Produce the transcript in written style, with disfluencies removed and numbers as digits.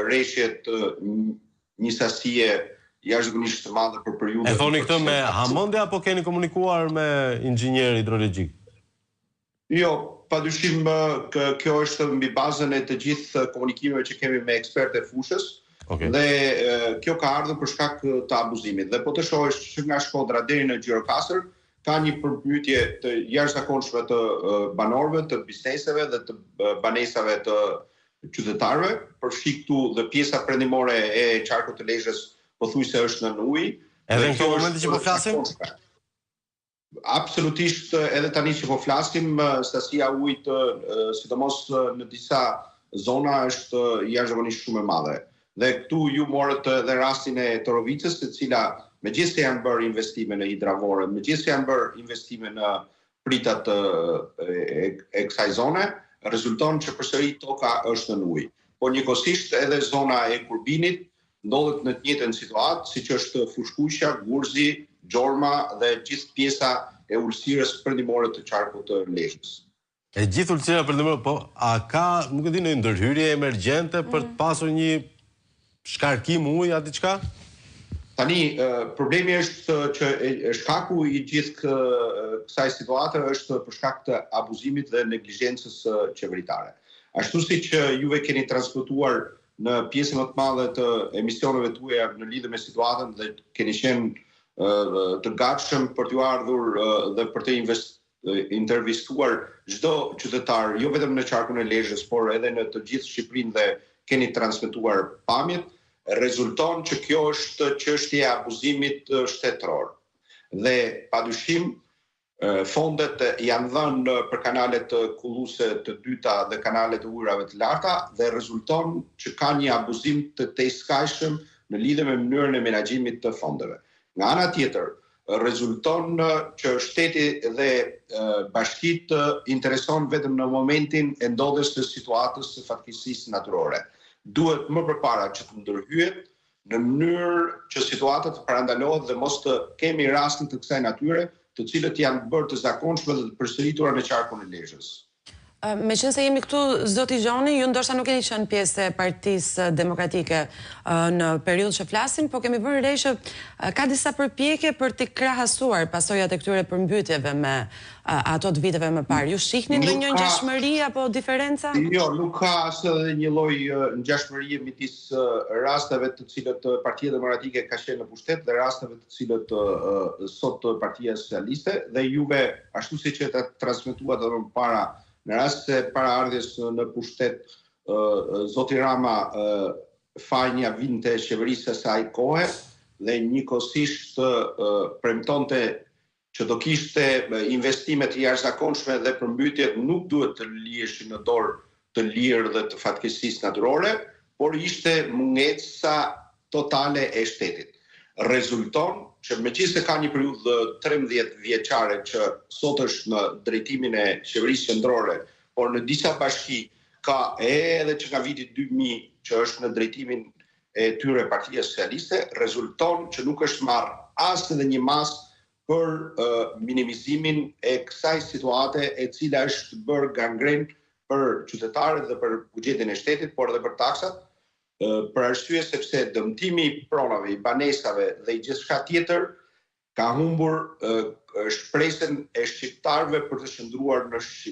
rreshje të një sasie jashtëzakonisht të madhe për periudhë. E thoni këtë me hamendje apo keni komunikuar me inxhinier hidrologjik? Jo, padyshim kjo është mbi bazën e të gjithë komunikimeve që kemi me ekspertë e fushës. Okay. Dhe kjo ka ardhur për shkak të abuzimit. Dhe po të shohësh që nga Shkodra deri në Gjirokastër ka një përmbytje të jashtëzakonshme të banorëve, të bizneseve dhe të banesave të qytetarëve, përfshi këtu dhe pjesa perëndimore e qarkut të Lezhës pothuajse është në ujë. Edhe në këtë moment që po flasim? Absolutisht, edhe tani që po flasim, stasia e ujit, sidomos në disa zona është jashtëzakonisht shumë e madhe. Dhe këtu ju morët edhe rastin e Torovicës, e cila megjithëse janë bërë investime në hidravore, megjithëse janë bërë investime në pritat e kësaj zone, rezulton që përsëri toka është në ujë. Po njëkohësisht edhe zona e Kurbinit ndodhet në të njëjtën situatë, siç është Fushkuqja, Gurzi, Xhorma dhe gjithë pjesa e ulësirës perëndimore të qarkut të Lezhës. E gjithë ulësira perëndimore, po a ka, nuk e di, në ndërhyrje emergjente për të pasur një shkarkim ujë a diçka? Tani, problemi është që shkaku i gjithë kësaj situate është për shkak të abuzimit dhe neglizhencës qeveritare. Ashtu si që juve keni transmetuar në pjesën më të madhe të emisioneve tuaja në lidhje me situatën dhe keni qenë të gatshëm për t'ju ardhur dhe për të intervistuar çdo qytetar, jo vetëm në qarkun e Lezhës, por edhe në të gjithë Shqipërinë dhe keni transmetuar pamjet, rezulton që kjo është çështje e abuzimit shtetëror. Dhe padyshim fondet janë dhënë për kanalet kulluese të dyta dhe kanalet e ujrave të larta dhe rezulton që ka një abuzim të tejskajshëm në lidhje me mënyrën e menaxhimit të fondeve. Nga ana tjetër, rezulton që shteti dhe bashkitë intereson vetëm në momentin e ndodhjes së situatës së fatkeqësisë natyrore. Duhet më përpara që të ndërhyet në mënyrë që situata të parandalohet dhe mos të kemi raste të kësaj natyre, të cilët janë bërë të zakonshme dhe të përsëritura në qarkun e Lezhës. Meqense jemi këtu, zoti Gjoni, ju ndoshta nuk keni qenë pjesë e Partisë Demokratike në periudhë që flasim, po kemi vënë re që ka disa përpjekje për të krahasuar pasojat e këtyre përmbytjeve me ato të viteve më parë. Ju shihni ndonjë ngjashmëri apo diferenca? Jo, nuk ka as edhe një lloj ngjashmërie midis rasteve të cilët Partia Demokratike ka qenë në pushtet dhe rasteve të cilët sot Partia Socialiste, dhe juve ashtu siç e transmetuat edhe më para në rast se para ardhjes në pushtet zoti Rama fajnia vinte qeverisë së asaj kohe dhe njëkohësisht premtonte që do kishte investime të jashtëzakonshme dhe përmbytjet nuk duhet të liheshin në dorë të lirë dhe të fatkeqësisë natyrore, por ishte mungesa totale e shtetit. Rezulton që megjithëse ka një periudhë 13 vjeçare që sot është në drejtimin e qeverisë qendrore, por në disa bashki ka edhe që nga viti 2000 që është në drejtimin e tyre Partia Socialiste, rezulton që nuk është marrë as edhe një mas për minimizimin e kësaj situate e cila është bërë gangren për qytetarët dhe për buxhetin e shtetit, por edhe për taksat, për arsye sepse dëmtimi i pronave, i banesave dhe i gjithçka tjetër ka humbur shpresën e shqiptarëve për të qëndruar në Shqipëri.